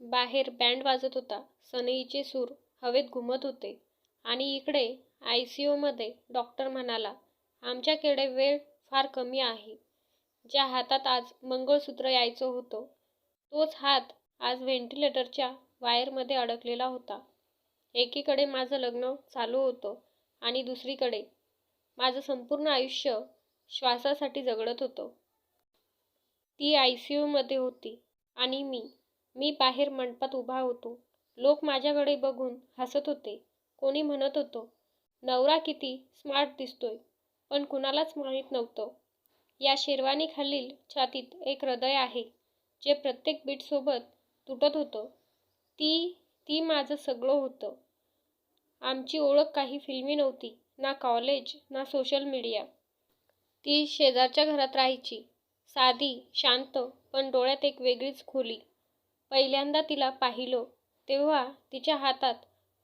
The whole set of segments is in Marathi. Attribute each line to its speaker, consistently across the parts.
Speaker 1: बाहेर बँड वाजत होता. सनईचे सूर हवेत घुमत होते. आणि इकडे आयसीयूमध्ये डॉक्टर म्हणाला, आमच्याकडे वेळ फार कमी आहे. ज्या हातात आज मंगळसूत्र यायचं होतं, तोच हात आज व्हेंटिलेटरच्या वायरमध्ये अडकलेला होता. एकीकडे माझं लग्न चालू होतं आणि दुसरीकडे माझं संपूर्ण आयुष्य श्वासासाठी झगडत होतं. ती आयसीयूमध्ये होती आणि मी बाहेर मंडपात उभा होतो. लोक माझ्याकडे बघून हसत होते. कोणी म्हणत होतं, नवरा किती स्मार्ट दिसतोय. पण कुणालाच माहीत नव्हतं, या शेरवानीखालील छातीत एक हृदय आहे, जे प्रत्येक बीटसोबत तुटत होतं. ती माझं सगळं होतं. आमची ओळख काही फिल्मी नव्हती. ना कॉलेज, ना सोशल मीडिया. ती शेजारच्या घरात राहायची. साधी, शांत, पण डोळ्यात एक वेगळीच खोली. पहिल्यांदा तिला पाहिलं तेव्हा तिच्या हातात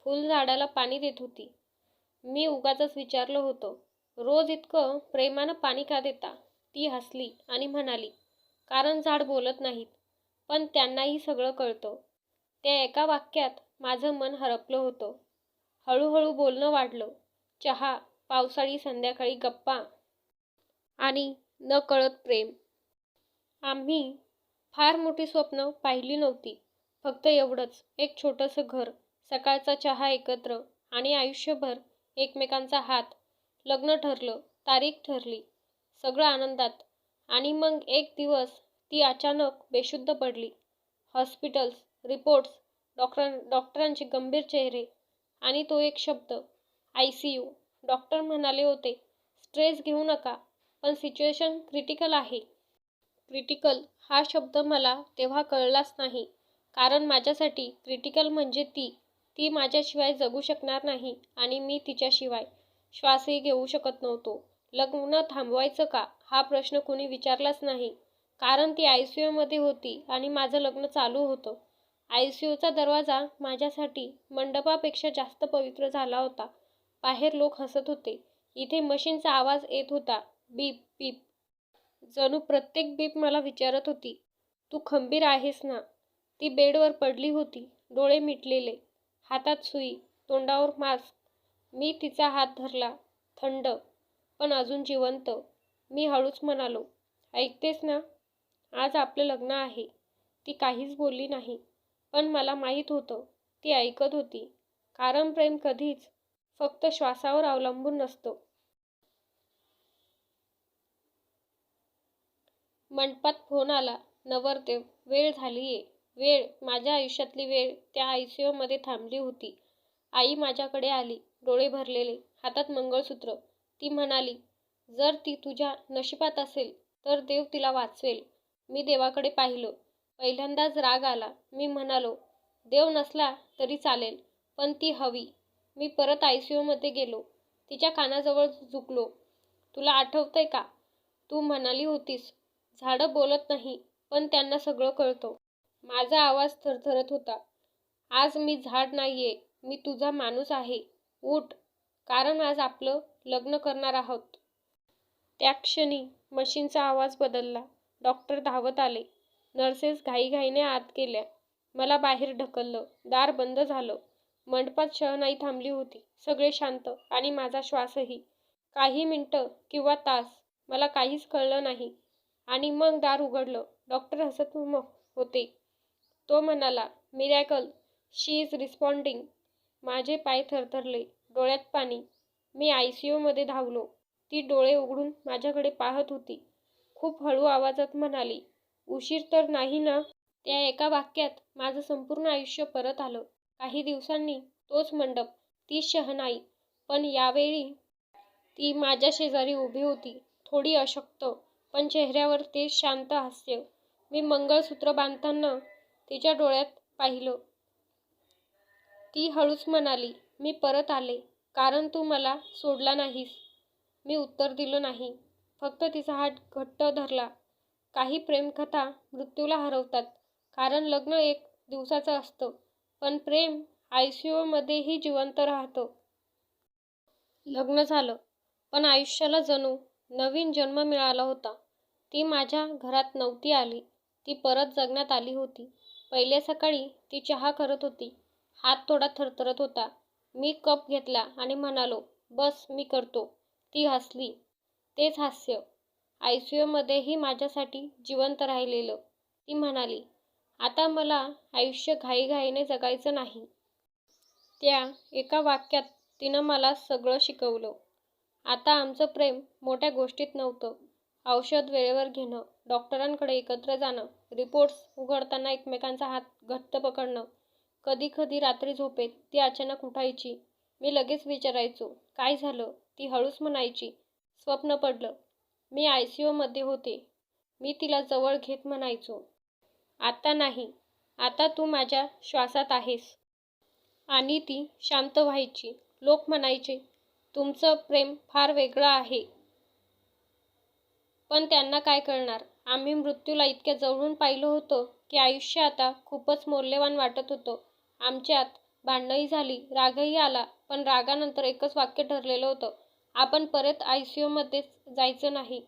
Speaker 1: फुलझाडाला पाणी देत होती. मी उगाचच विचारलं होतं, रोज इतकं प्रेमानं पाणी का देता? ती हसली आणि म्हणाली, कारण झाड बोलत नाहीत, पण त्यांनाही सगळं कळतं. त्या एका वाक्यात माझं मन हरपलं होतं. हळूहळू बोलणं वाढलं. चहा, पावसाळी संध्याकाळी गप्पा आणि नकळत प्रेम. आम्ही फार मोठी स्वप्न पाहिली नव्हती. फक्त एवढंच, एक छोटंसं घर, सकाळचा चहा एकत्र आणि आयुष्यभर एकमेकांचा हात. लग्न ठरलं, तारीख ठरली, सगळं आनंदात. आणि मग एक दिवस ती अचानक बेशुद्ध पडली. हॉस्पिटल्स, रिपोर्ट्स, डॉक्टरांचे गंभीर चेहरे आणि तो एक शब्द, आयसीयू. डॉक्टर म्हणाले होते, स्ट्रेस घेऊ नका, पण सिच्युएशन क्रिटिकल आहे. क्रिटिकल हा शब्द मला तेव्हा कळलाच नाही, कारण माझ्यासाठी क्रिटिकल म्हणजे ती माझ्याशिवाय जगू शकणार नाही आणि मी तिच्याशिवाय श्वासही घेऊ शकत नव्हतो. लग्न थांबवायचं का, हा प्रश्न कुणी विचारलाच नाही, कारण ती आयसीयूमध्ये होती आणि माझं लग्न चालू होतं. आयसीयूचा दरवाजा माझ्यासाठी मंडपापेक्षा जास्त पवित्र झाला होता. बाहेर लोक हसत होते. इथे मशीनचा आवाज येत होता, बीप बीप. जणू प्रत्येक बीप मला विचारत होती, तू खंबीर आहेस ना? ती बेडवर पडली होती, डोळे मिटलेले, हातात सुई, तोंडावर मास्क. मी तिचा हात धरला, थंड, पण अजून जिवंत. मी हळूच म्हणालो, ऐकतेस ना? आज आपलं लग्न आहे. ती काहीच बोलली नाही, पण मला माहीत होतं, ती ऐकत होती. कारण प्रेम कधीच फक्त श्वासावर अवलंबून नसतं. मंडपात फोन आला, नवरदेव, वेळ झालीये. वेळ, माझ्या आयुष्यातली वेळ त्या आयसीयूमध्ये थांबली होती. आई माझ्याकडे आली, डोळे भरलेले, हातात मंगळसूत्र. ती म्हणाली, जर ती तुझ्या नशिबात असेल, तर देव तिला वाचवेल. मी देवाकडे पाहिलं. पहिल्यांदाच राग आला. मी म्हणालो, देव नसला तरी चालेल, पण ती हवी. मी परत आयसीयूमध्ये गेलो. तिच्या कानाजवळ झुकलो. तुला आठवतंय का? तू म्हणाली होतीस, झाडं बोलत नाही, पण त्यांना सगळं कळतं. माझा आवाज थरथरत होता. आज मी झाड नाहीये, मी तुझा माणूस आहे. उठ, कारण आज आपलं लग्न करणार आहोत. त्या क्षणी मशीनचा आवाज बदलला. डॉक्टर धावत आले. नर्सेस घाईघाईने आत गेल्या. मला बाहेर ढकललं. दार बंद झालं. मंडपात शहनाई थांबली होती. सगळे शांत आणि माझा श्वासही. काही मिनिटं किंवा तास, मला काहीच कळलं नाही. आणि मग दार उघडलं. डॉक्टर हसत होते. तो म्हणाला, मिरॅकल, शी इज रिस्पॉन्डिंग. माझे पाय थरथरले, डोळ्यात पाणी. मी आयसीयूमध्ये धावलो. ती डोळे उघडून माझ्याकडे पाहत होती. खूप हळू आवाजात म्हणाली, उशीर तर नाही ना? त्या एका वाक्यात माझं संपूर्ण आयुष्य परत आलं. काही दिवसांनी तोच मंडप, तीच शहनाई, पण यावेळी ती माझ्या शेजारी उभी होती. थोडी अशक्त, पण चेहऱ्यावर तेच शांत हास्य. मी मंगळसूत्र बांधताना तिच्या डोळ्यात पाहिलं. ती हळूच म्हणाली, मी परत आले, कारण तू मला सोडला नाहीस. मी उत्तर दिलं नाही, फक्त तिचा हात घट्ट धरला. काही प्रेमकथा मृत्यूला हरवतात, कारण लग्न एक दिवसाचं असतं, पण प्रेम आयसीयूमध्येही जिवंत राहतं. लग्न झालं, पण आयुष्याला जणू नवीन जन्म मिळाला होता. ती माझ्या घरात नव्हती आली, ती परत जगण्यात आली होती. पहिल्या सकाळी ती चहा करत होती. हात थोडा थरथरत होता. मी कप घेतला आणि म्हणालो, "बस, मी करतो." ती हसली. तेच हास्य. आयसीयूमध्येही माझ्यासाठी जिवंत राहिलेलं. ती म्हणाली, "आता मला आयुष्य घाईघाईने जगायचं नाही." त्या एका वाक्यात तिनं मला सगळं शिकवलं. आता आमचं प्रेम मोठ्या गोष्टीत नव्हतं. औषध वेळेवर घेणं, डॉक्टरांकडे एकत्र जाणं, रिपोर्ट्स उघडताना एकमेकांचा हात घट्ट पकडणं. कधी-कधी रात्री झोपेत ती अचानक उठायची. मी लगेच विचारायचो, "काय झालं?" ती हळूच म्हणायची, "स्वप्न पडलं." मी आयसीयूमध्ये होते. मी तिला जवळ घेत म्हणायचो, "आता नाही, आता तू माझ्या श्वासात आहेस." आणि ती शांत व्हायची. लोक म्हणायचे, "तुमचं प्रेम फार वेगळं आहे." पण त्यांना काय कळणार? आम्ही मृत्यूला इतक्या जवळून पाहिलं होतं की आयुष्य आता खूपच मौल्यवान वाटत होतं. आमच्यात भांडणंही झाली, रागही आला, पण रागानंतर एकच वाक्य ठरलेलं होतं, आपण परत आयसीयूमध्येच जायचं नाही.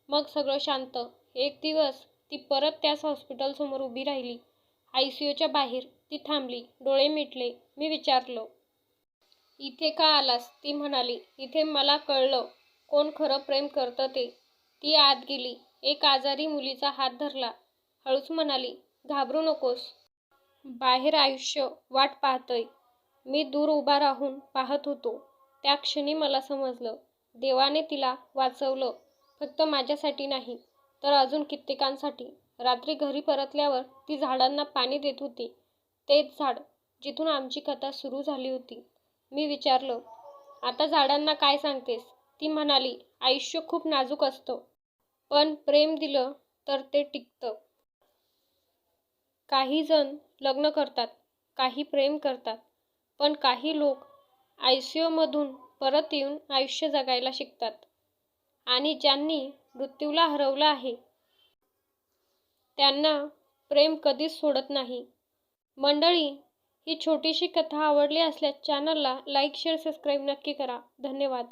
Speaker 1: मग सगळं शांत. एक दिवस ती परत त्याच हॉस्पिटलसमोर उभी राहिली. आयसीयूच्या बाहेर. ती थांबली, डोळे मिटले. मी विचारलं, "इथे का आलास?" ती म्हणाली, "इथे मला कळलं कोण खरं प्रेम करतं ते." ती आत गेली. एक आजारी मुलीचा हात धरला. हळूच म्हणाली, "घाबरू नकोस. बाहेर आयुष्य वाट पाहतंय." मी दूर उभा राहून पाहत होतो. त्या क्षणी मला समजलं, देवाने तिला वाचवलं. फक्त माझ्यासाठी नाही, तर अजून कित्येकांसाठी. रात्री घरी परतल्यावर ती झाडांना पाणी देत होती. तेच झाड जिथून आमची कथा सुरू झाली होती. मी विचारलं, "आता झाडांना काय सांगतेस?" ती म्हणाली, "आयुष्य खूप नाजूक असतं. पण प्रेम दिलं तर ते टिकतं." काही जण लग्न करतात, काही प्रेम करतात, पण काही लोक आयसीयूमधून परत येऊन आयुष्य जगायला शिकतात. आणि ज्यांनी मृत्यूला हरवलं आहे, त्यांना प्रेम कधीच सोडत नाही. मंडळी, ही छोटीशी कथा आवडली असल्यास चॅनलला लाईक, शेअर, सबस्क्राईब नक्की करा. धन्यवाद.